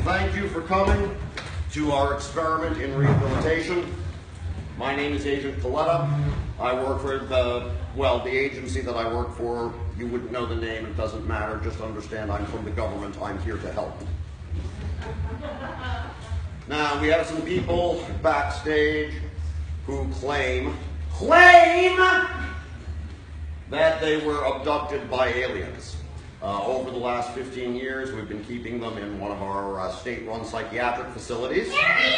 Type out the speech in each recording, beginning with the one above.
Thank you for coming to our experiment in rehabilitation. My name is Agent Coletta. I work for the agency that I work for. You wouldn't know the name, it doesn't matter. Just understand I'm from the government. I'm here to help. Now, we have some people backstage who claim that they were abducted by aliens. Over the last 15 years, we've been keeping them in one of our state-run psychiatric facilities. Area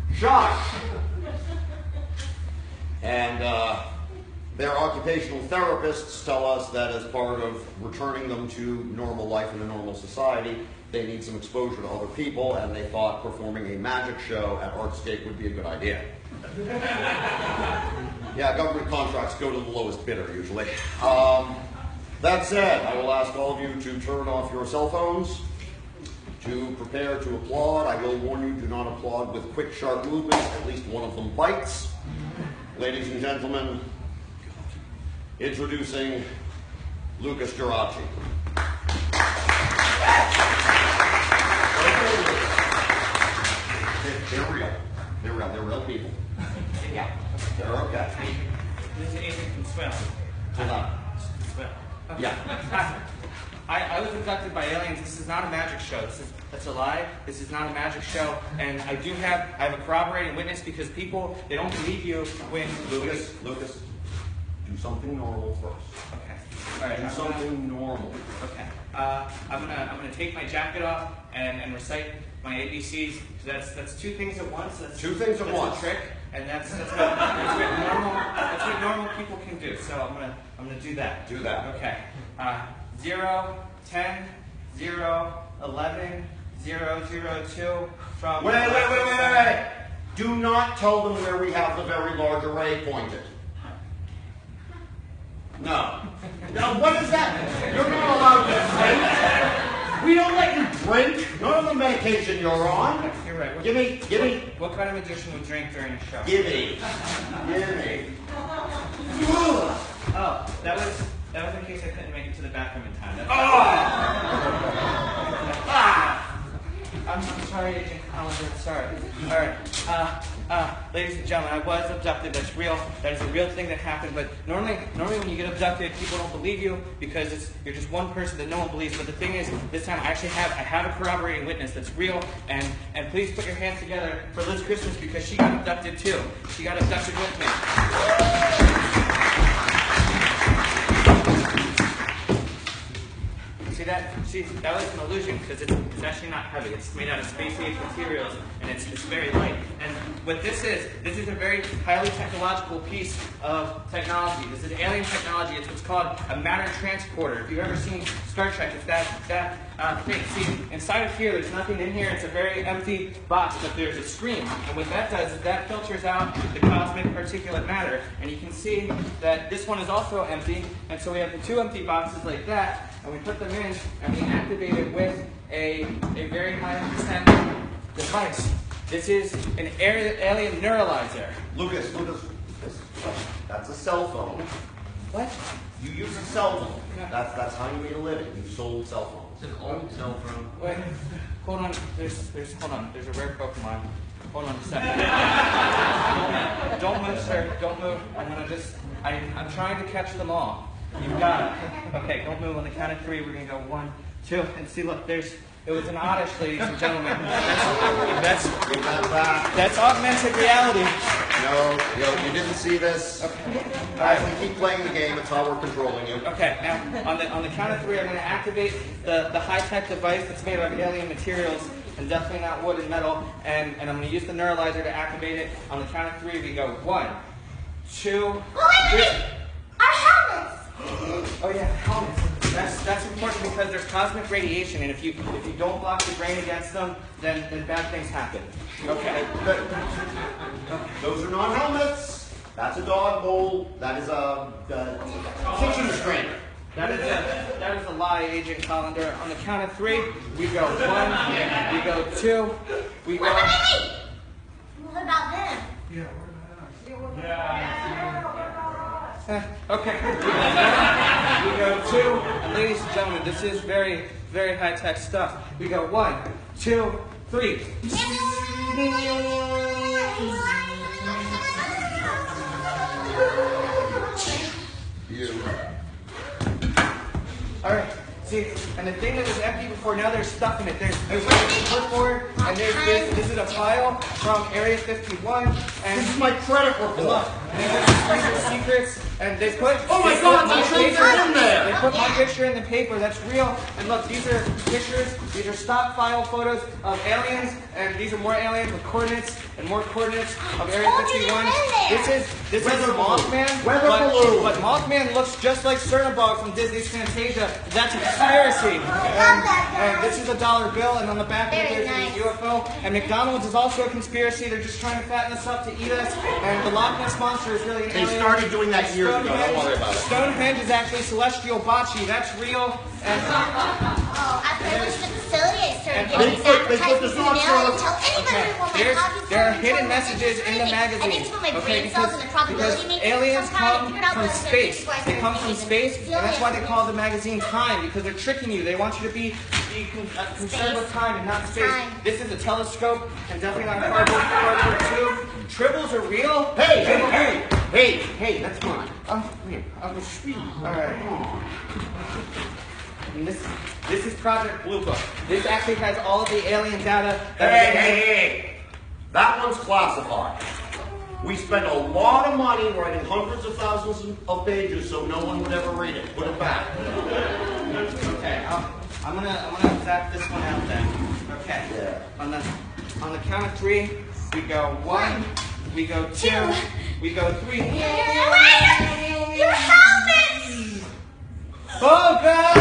51! Shush! And their occupational therapists tell us that as part of returning them to normal life in a normal society, they need some exposure to other people, and they thought performing a magic show at Artscape would be a good idea. Yeah, government contracts go to the lowest bidder, usually. That said, I will ask all of you to turn off your cell phones, to prepare to applaud. I will warn you, do not applaud with quick, sharp movements. At least one of them bites. Ladies and gentlemen, introducing Lucas Gerace. They're real. They're real. They're real people. Yeah. They're okay. This is Agent can swim. Hold on. Swim. Okay. Yeah. I was abducted by aliens. This is not a magic show. That's a lie. This is not a magic show. And I have a corroborating witness because people, they don't believe you when... Lucas, do something normal first. Okay. All right. Do something normal. Okay. I'm gonna take my jacket off and recite my ABCs. That's two things at once. That's two things at once. That's a trick, and that's what normal people can do. So I'm gonna do that. Do that. Okay. 0, 10, 0, 11, 0, 0, 2 from... Wait. Do not tell them where we have the very large array pointed. No. Now, what is that? You're not allowed to drink. We don't let you drink. None of the medication you're on. You're right. Give me. What kind of magician would drink during a show? Give me. Oh, that was in case I couldn't make it to the bathroom in time. I'm sorry, Agent Coletta. Sorry. All right. Ladies and gentlemen, I was abducted. That's real. That is a real thing that happened. But normally when you get abducted, people don't believe you because you're just one person that no one believes. But the thing is, this time I have a corroborating witness that's real. And please put your hands together for Liz Christmas because she got abducted too. She got abducted with me. See, that was an illusion because it's actually not heavy. It's made out of space-age materials, and it's very light. And what this is a very highly technological piece of technology. This is alien technology. It's what's called a matter transporter. If you've ever seen Star Trek, it's that thing. See, inside of here, there's nothing in here. It's a very empty box, but there's a screen. And what that does is that filters out the cosmic particulate matter. And you can see that this one is also empty. And so we have the two empty boxes like that. And we put them in, and we activate it with a very high percent device. This is an alien neuralizer. Lucas, that's a cell phone. What? You use a cell phone. Yeah. That's how you made a living. You sold cell phones. It's an old cell phone. Wait, hold on. There's a rare Pokemon. Hold on a second. Don't move, sir. Don't move. I'm trying to catch them all. You've got it. Okay, don't move. On the count of 3, we're going to go 1, 2, and see, look, it was an oddish, ladies and gentlemen. That's augmented reality. No, you didn't see this. Okay. As we keep playing the game, it's how we're controlling you. Okay, now, on the count of 3, I'm going to activate the high-tech device that's made out of alien materials, and definitely not wood and metal, and I'm going to use the neuralizer to activate it. On the count of 3, we go 1, 2, 3. Our helmets! Oh yeah, helmets. That's important because there's cosmic radiation, and if you don't block the brain against them, then bad things happen. Okay. Those are not helmets. That's a dog bowl. That is a kitchen strainer. That is a lie, Agent Coletta. On the count of 3, we go 1, we go 2, we go. What about them? Yeah, where about us? Okay. We go 2, and ladies and gentlemen, this is very, very high-tech stuff. We go 1, 2, 3. All right. See, and the thing that was empty before, now there's stuff in it. There's like a clipboard, and there's this. This is a file from Area 51, and This is my credit look, report. these are secrets, and they put. Oh my they God, put my my picture's picture in there. They put my picture in the paper. That's real. And look, these are pictures. These are stock file photos of aliens, and these are more aliens with coordinates and more coordinates of Area 51. This is Weather balloon. Mothman, Weather balloon. but Mothman looks just like Cernabog from Disney's Fantasia. That's a conspiracy. And this is a dollar bill, and on the back of it Very there's nice. a UFO. And McDonald's is also a conspiracy. They're just trying to fatten us up to eat us. And the Loch Ness Monster is really an They alien. started doing that years ago. Don't worry about it. Stonehenge is actually celestial bocce. That's real. And Oh, after I went to the facility, I started And getting these they put advertisements this in the on mail. for- I didn't tell anybody what my hobbies there are were hidden until messages in the I magazine. didn't put my Okay, brain cells in the probability because matrix. aliens Somehow I come figured out from what I was gonna space. do before I They started come from reading. space, and that's why they Aliens. call the magazine Time, because they're tricking you. They want you to be concerned with time and not space. Time. This is a telescope, and definitely not a cardboard tube. Tribbles are real. Hey, that's mine. Oh, wait. Oh, sweet. All right. And this is Project Blue Book. This actually has all of the alien data. Hey. That one's classified. We spent a lot of money writing hundreds of thousands of pages so no one would ever read it. Put it back. Okay, I'm gonna zap this one out then. Okay. Yeah. On the count of 3, we go 1, we go 2, we go 3. Your helmet! Oh God!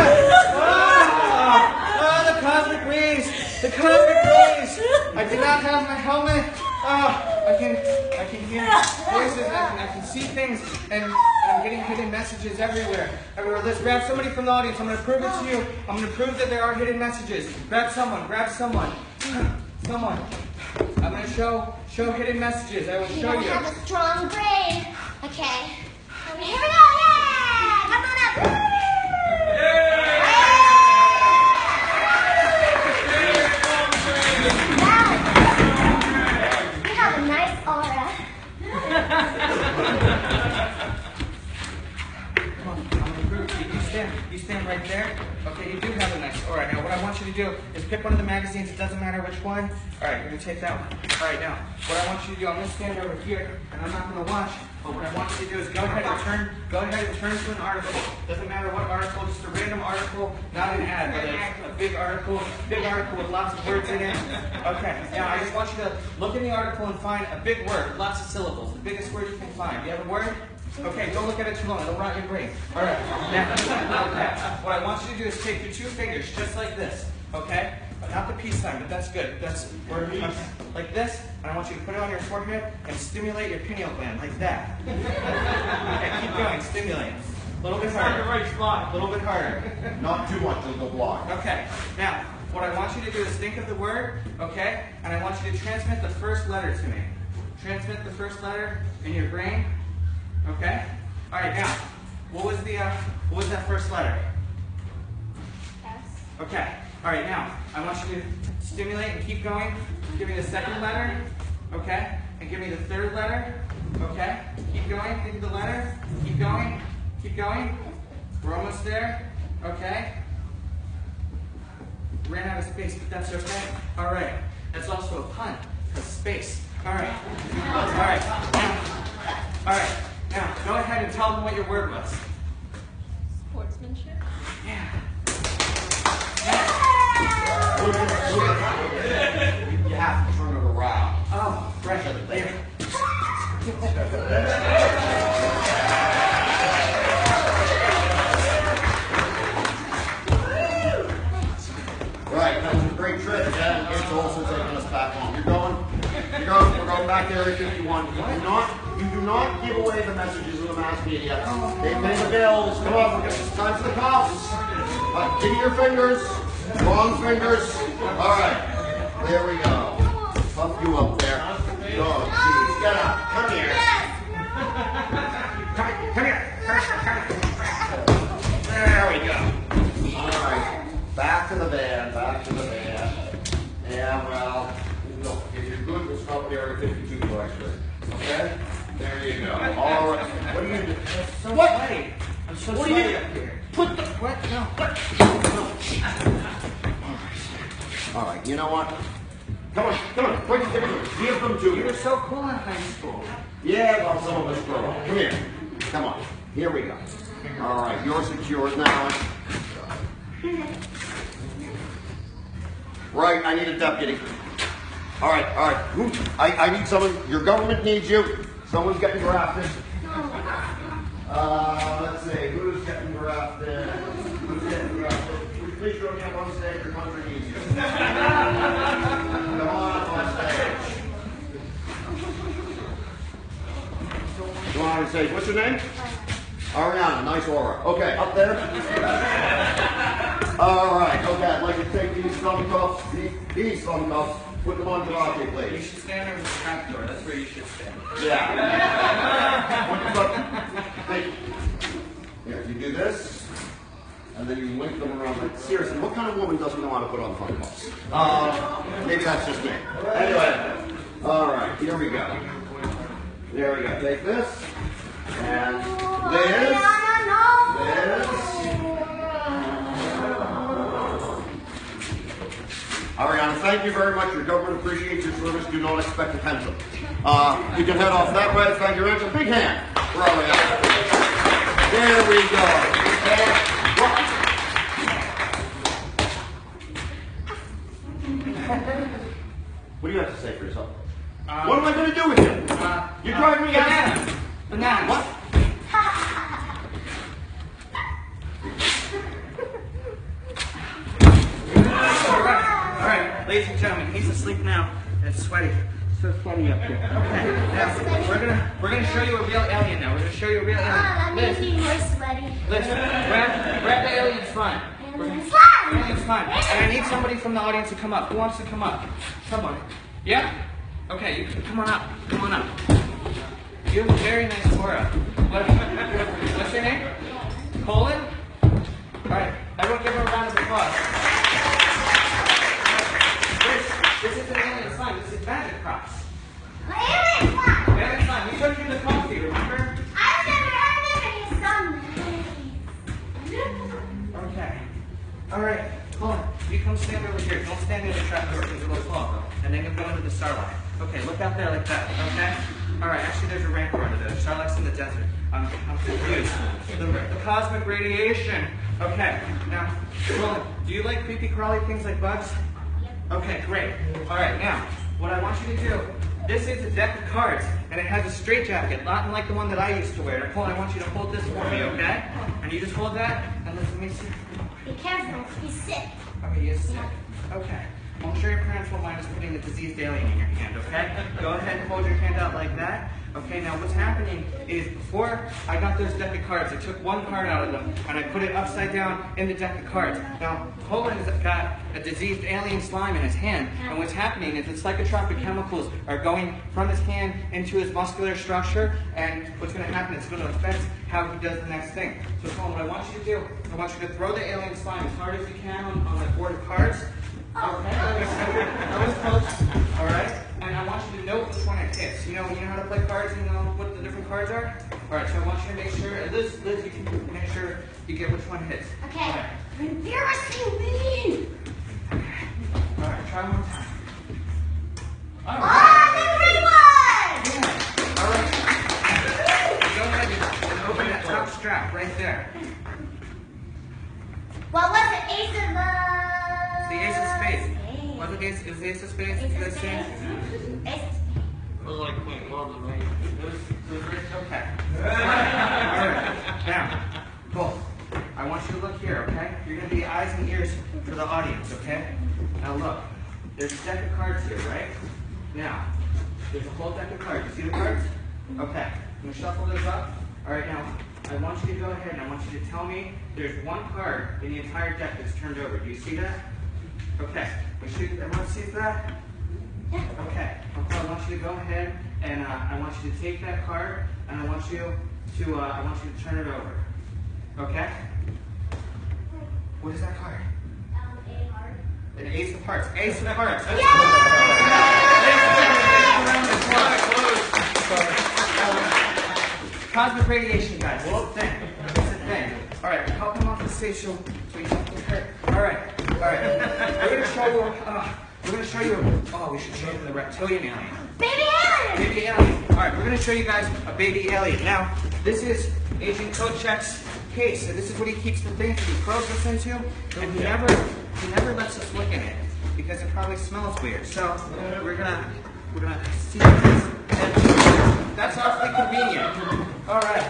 Oh, the cosmic rays! The cosmic rays! I did not have my helmet. Oh, I can hear voices. I can see things, and I'm getting hidden messages everywhere. Let's grab somebody from the audience. I'm going to prove it to you. I'm going to prove that there are hidden messages. Grab someone. Someone. I'm going to show hidden messages. I will You show don't you. have a strong brain. Okay. Here we go. Yeah! Come on up. Wow. You have a nice aura. Come on, I'm gonna prove it to you. You stand right there. Okay, you do have a nice. All right, now what I want you to do is pick one of the magazines. It doesn't matter which one. All right, you're gonna take that one. All right, now what I want you to do, I'm gonna stand over here, and I'm not gonna watch. But what I want you to do is go ahead and turn to an article. Doesn't matter what article, just a random article, not an ad, but a big article with lots of words in it. Okay, now I just want you to look in the article and find a big word, with lots of syllables, the biggest word you can find. Do you have a word? Okay, don't look at it too long. It'll rot your brain. All right. Now, okay. What I want you to do is take your 2 fingers, just like this. Okay? Not the peace sign, but that's good. That's like this. And I want you to put it on your forehead and stimulate your pineal gland, like that. Okay, keep going. Stimulate. A little bit harder. the right spot. A little bit harder. Not too much, it'll go blind. Okay. Now, what I want you to do is think of the word, okay? And I want you to transmit the first letter to me. Transmit the first letter in your brain. Okay? All right, now, what was that first letter? Yes. Okay. All right, now, I want you to stimulate and keep going. Give me the second letter, okay? And give me the third letter, okay? Keep going, think of the letter. Keep going. We're almost there, okay? Ran out of space, but that's okay. All right. That's also a pun, because space. All right. Now, go ahead and tell them what your word was. Sportsmanship. Yeah. You have to turn it around. Oh, right. There. Right, that was a great trip, and it's also taking us back home. We're going back to Area 51. You do not give away the messages in the mass media. They pay the bills. Come on, it's time for the cops. Give me your fingers. Long fingers. All right, there we go. Pump you up there. Oh, geez, get up. Come here. Come here. There we go. All right. back to the van, back to the van. And well, look, if you're good, we'll stop there at 52 correctly. Okay? There you go. All right. What are you doing? So What? sweaty. I'm so What are sweaty you- up here. Put the. What? No. All right. You know what? Come on, come on. Quick, give them to You me. were so cool in high school. Yeah, well, some of us grow up. Come here. Come on. Here we go. All right. You're secured now. Right. I need a deputy. All right. All right. I need someone. Your government needs you. Someone's getting drafted. Let's see. Who's getting drafted? Who's getting drafted? Please join me up on stage. Your country needs you. Come on up on stage. Come on stage. What's your name? Ariana. Nice aura. Okay, up there. All right. Okay, I'd like to take these thumb cuffs. These thumb cuffs. Put them on Gerace, You please. should stand over the trap door. That's where you should stand. Yeah. Here, you do this, and then you link them around. Like, seriously, what kind of woman doesn't know how to put on thumb cuffs? Maybe that's just me. Anyway, all right, here we go. There we go. Take this, and this. Ariana, thank you very much. Your government appreciates your service. Do not expect attention. You can head off that way. Thank you very much. A big hand for Ariana. There we go. What do you have to say for yourself? What am I going to do with you? You're driving me out. Bananas. What? All right, ladies and gentlemen, he's asleep now. It's sweaty. So sweaty up here. Okay, now we're gonna show you a real alien. Now we're gonna show you a real alien. That makes me more sweaty. Listen, grab the alien's fun. It's fun! Alien's fun. And I need somebody from the audience to come up. Who wants to come up? Someone. Yeah? Okay, you come on up. Come on up. You have a very nice aura. What's your name? Colin? All right, everyone give him a round of applause. This is an alien slime. This is magic crops. Alien slime! Alien slime. We took you to the coffee, remember? I've never heard of any sun. Okay. All right, Colin, you come stand over here. Don't stand near the trap door because it will fall. And then you'll go into the starlight. Okay, look out there like that, okay? All right, actually there's a rancor under there. Starlight's in the desert. I'm confused. The cosmic radiation. Okay, now, Colin, do you like creepy crawly things like bugs? Okay, great. All right, now, what I want you to do, this is a deck of cards, and it has a straitjacket, not unlike the one that I used to wear. Now, Colin, I want you to hold this for me, okay? And you just hold that, and let me see. Be careful, he's sick. Okay, you're sick. Okay. I'm sure your parents won't mind us putting a diseased alien in your hand, okay? Go ahead and hold your hand out like that. Okay, now what's happening is before I got those deck of cards, I took one card out of them and I put it upside down in the deck of cards. Now, Poland's got a diseased alien slime in his hand, and what's happening is the psychotropic chemicals are going from his hand into his muscular structure, and what's going to happen is it's going to affect how he does the next thing. So, Poland, what I want you to do, I want you to throw the alien slime as hard as you can on the board of cards. Okay, that was close. All right, and I want you to note which one it hits. You know, when you know how to play cards, you know what the different cards are. All right, so I want you to make sure, Liz, you can make sure you get which one hits. Okay. All right. Embarrassing me! All right, try one time. All Oh, right. everyone! All right. Go ahead and open that top strap right there. What was it? Ace of It's the Ace of Spades. What's the Ace? Is the Ace of Spades? You guys see? Ace It was like Queen Clubs to me. Okay. All right. Now, cool. I want you to look here, okay? You're going to be eyes and ears for the audience, okay? Now look. There's a deck of cards here, right? Now, there's a whole deck of cards. You see the cards? Okay. I'm going to shuffle those up. All right, now, I want you to go ahead and I want you to tell me there's one card in the entire deck that's turned over. Do you see that? Okay. Everyone sees that? Okay. I want you to go ahead and I want you to take that card and I want you to turn it over. Okay? What is that card? An ace of hearts. Ace of hearts. That's cosmic radiation, guys. It's a thing. It's a thing. All right, help him off the stage so he doesn't get hurt. All right. We're gonna show you. Oh, we should show you the reptilian alien. Baby alien! Baby alien. All right, we're gonna show you guys a baby alien. Now, this is Agent Kochek's case. So this is what he keeps the things that he throws us into, and he never lets us look in it because it probably smells weird. So we're gonna see this. And that's awfully convenient. All right.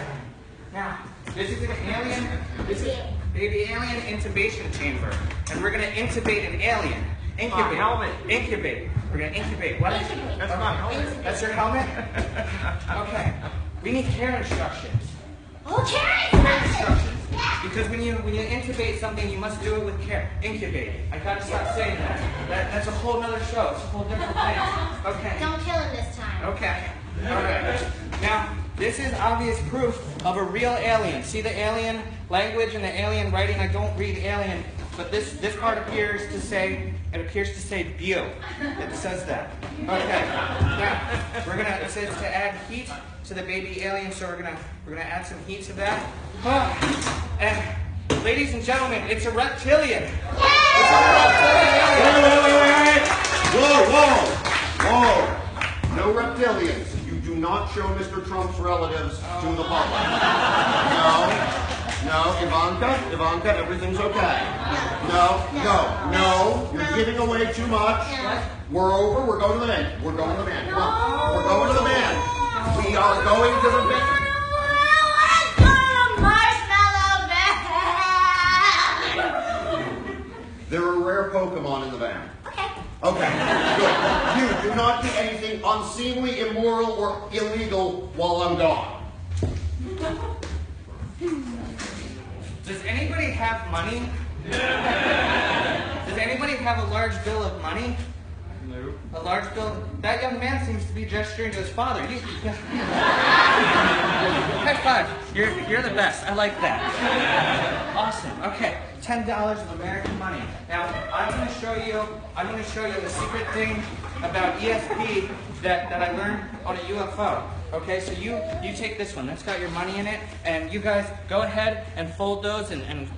Now, this is an alien. This is baby alien intubation chamber, and we're gonna intubate an alien. Incubate. Helmet. Incubate. We're gonna incubate. What? Incubate. That's my helmet. That's your helmet? Okay. We need care instructions. Okay. Because when you intubate something, you must do it with care. Incubate. I gotta stop saying that. That's a whole other show. It's a whole different thing. Okay. Don't kill him this time. Okay. All right. Now, this is obvious proof of a real alien. See the alien language and the alien writing? I don't read alien, but this part appears to say "view." It says that. Okay. Now it says to add heat to the baby alien, so we're gonna add some heat to that. And ladies and gentlemen, it's a reptilian. It's a reptilian alien. Whoa! No reptilians. You do not show Mr. Trump's relatives to the public. No, Ivanka, everything's okay. No, you're giving away too much. We're over, we're going to the man. Come on, we're going to the man. We are going to the man. There are rare Pokemon in the van. Okay, good. You do not do anything unseemly, immoral, or illegal while I'm gone. Does anybody have money? Does anybody have a large bill of money? No. A large bill? That young man seems to be gesturing to his father. High five. You're the best. I like that. Awesome. Okay. $10 of American money. Now I'm going to show you the secret thing about ESP that I learned on a UFO. Okay, so you take this one. That's got your money in it, and you guys go ahead and fold those and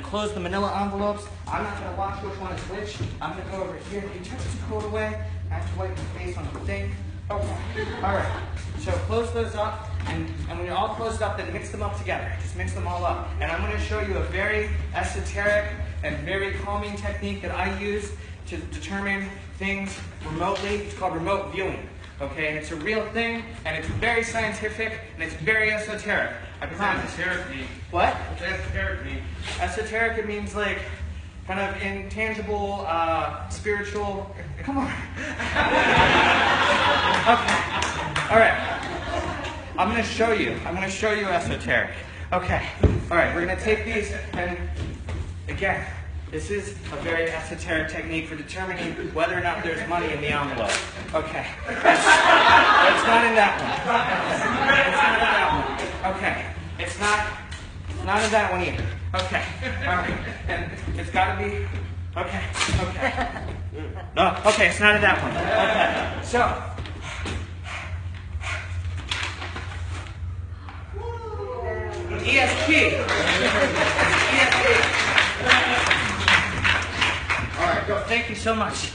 close the manila envelopes. I'm not going to watch which one is which. I'm going to go over here. You touch the code away. I have to wipe your face on the thing. Okay. All right. So close those up, and when you're all closed up, then mix them up together. Just mix them all up. And I'm going to show you a very esoteric and very calming technique that I use to determine things remotely. It's called remote viewing. Okay, and it's a real thing, and it's very scientific, and it's very esoteric. I promise. Esoteric mean? What? What's esoteric mean? Esoteric, it means like kind of intangible, spiritual. Come on. Okay. All right. I'm going to show you esoteric. Okay. All right. We're going to take these, and again, this is a very esoteric technique for determining whether or not there's money in the envelope. Okay. It's not in that one. Okay. It's not in that one either. Okay. All right. And it's got to be. Okay. No. Okay. It's not in that one. Okay. So. ESP. All right, go. Thank you so much.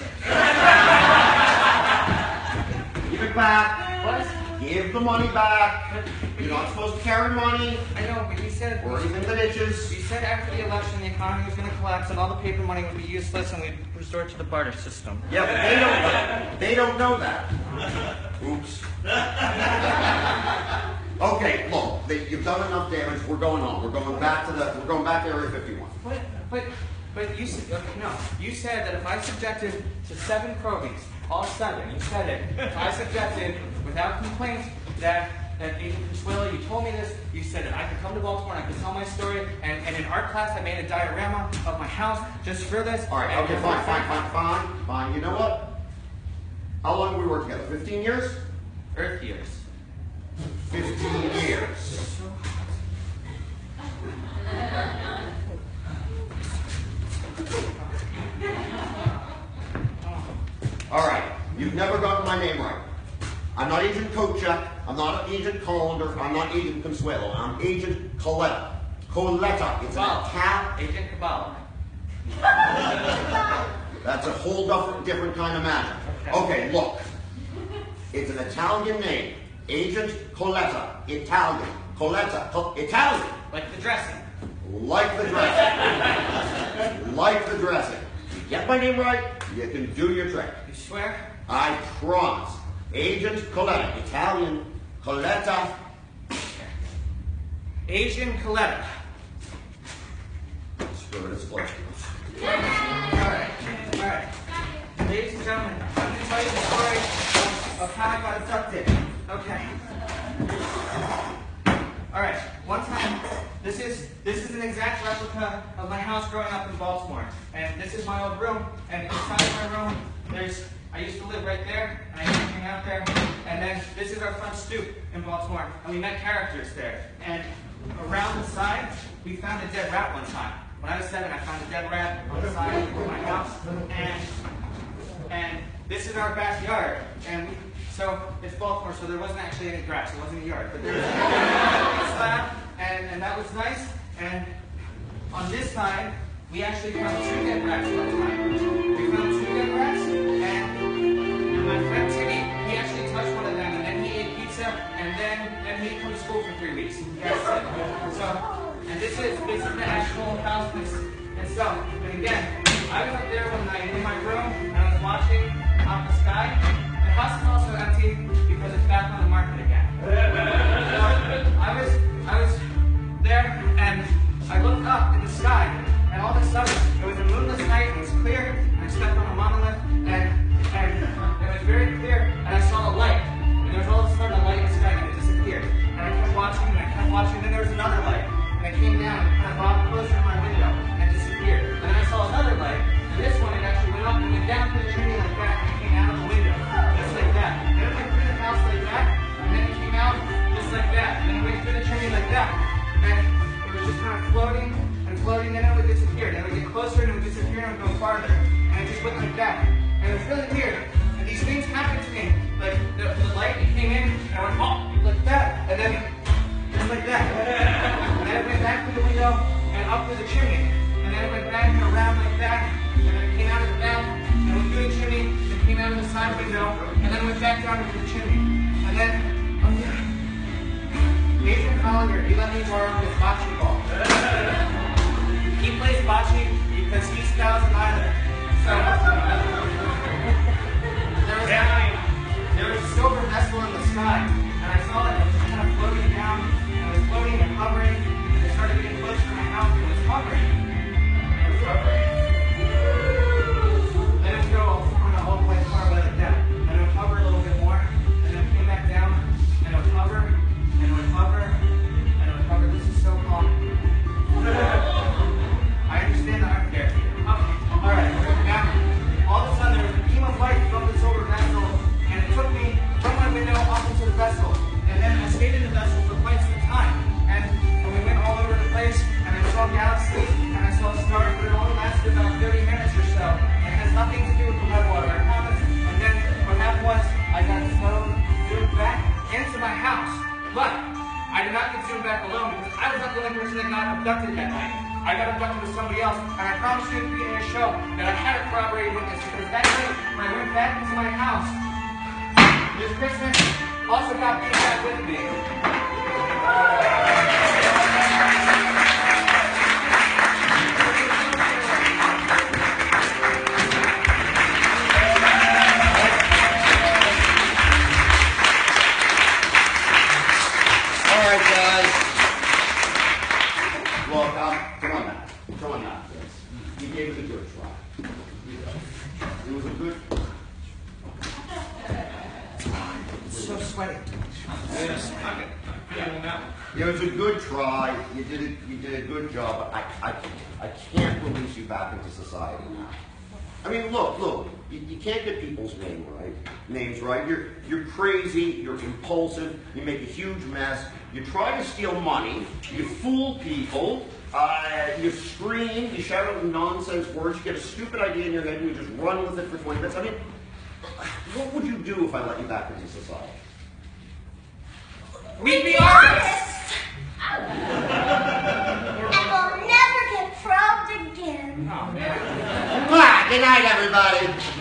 Give it back. What? Give the money back. You're not supposed to carry money I know, but you said or anything in the ditches. you said after the election the economy was going to collapse and all the paper money would be useless and we'd resort to the barter system. Yeah, but they don't know that. Oops. Okay, look, you've done enough damage. We're going on. We're going back to Area 51. But you said no. You said that if I subjected to 7 probings, all 7, you said it. If I subjected without complaint that Agent Consuelo, you told me this. You said that I could come to Baltimore and I could tell my story. And in art class, I made a diorama of my house just for this. All right. Okay. Fine. You know what? How long did we work together? 15 years? Earth years. 15 years. All right, you've never gotten my name right. I'm not Agent Kochek, I'm not Agent Colander, I'm not Agent Consuelo, I'm Agent Coletta. Coletta, it's an Italian. Agent Cabal. That's a whole different kind of magic. Okay, look. It's an Italian name. Agent Coletta. Italian. Coletta. Italian. Like the dressing. Like the dressing. Like the dressing. You get my name right, you can do your trick. You swear? I promise. Agent Coletta. Italian. Coletta. Agent Coletta. Spirit is close. Alright. Ladies and gentlemen, I'm going to tell you the story of how I got abducted. Okay. Alright, one time, this is an exact replica of my house growing up in Baltimore. And this is my old room, and inside my room, I used to live right there, and I used to hang out there. And then this is our front stoop in Baltimore, and we met characters there. And around the side, we found a dead rat one time. When I was 7, I found a dead rat on the side of my house, and this is our backyard. And so it's Baltimore, so there wasn't actually any grass. It wasn't a yard, but there was a slab, and that was nice. And on this side, we actually found 2 dead rats one time. We found 2 dead rats, and my friend Timmy, he actually touched one of them, and then he ate pizza, and then he didn't come to school for 3 weeks. And this is the actual house itself. And again, I was up there one night in my room, and I was watching out the sky. The house is also empty because it's back on the market again. So I was there, and I looked up in the sky, and all of a sudden, it was a moonless night, it was clear, and I stepped on a monolith, and it was very clear, and I saw a light. And there was all of a sudden a light in the sky, and it disappeared. And I kept watching, and then there was another light. And it came down and kind of bobbed closer to my window and disappeared. And then I saw another light, and this one, it actually went up and went down through the chimney like that, and it came out of the window, just like that. Then it went through the house like that, and then it came out just like that. And then it went through the chimney like that. And it was just kind of floating and floating, and then it would disappear. Then it would get closer, and it would disappear, and it would go farther. And it just went like that. And it was really weird. And these things happened to me. Like, the light, it came in, and I went, oh, like that. And then, just like that. And then it went back through the window and up through the chimney. And then it went back and around like that. And then it came out of the back and went through the chimney and came out of the side window. And then it went back down into the chimney. And then, Agent Collier, he let me borrow his bocce ball. He plays bocce because he scouts an island. So, there was a silver vessel in the sky. And I saw it just kind of floating down. And it was floating and hovering. And it started getting close to my house. And it was hovering. It was hovering. Then it would go all the way far away like that. And it would hover a little bit more. And then it came back down. And it would hover. And it would hover. And it would hover. This is so calm. I understand the art there. Okay. Alright. Now, all of a sudden there was a beam of light from the silver vessel. And it took me from my window up into the vessel. And then I stayed in the vessel for quite some time. And we went all over the place, and I saw galaxies, and I saw stars, but it only lasted about 30 minutes or so. It has nothing to do with the Headwater, I promise. And then what happened was, I got zoomed back into my house. But I did not get zoomed back alone, because I was not the only person that got abducted that night. I got abducted with somebody else, and I promised you at the beginning of the show that I had a corroborated witness, because that night, when I went back into my house, this Christmas also got beat back with me. All right, guys. Look, come on now. You gave it a good try. It was a good. So sweaty. It was a good try. You did a good job. I can't release you back into society now. I mean, look. You can't get people's names right. You're crazy. You're impulsive. You make a huge mess. You try to steal money. You fool people. You scream. You shout out nonsense words. You get a stupid idea in your head and you just run with it for 20 minutes. I mean, What would you do if I let you back into society? We'd be artists! And we'll never get probed again. Oh, man. Good night, everybody.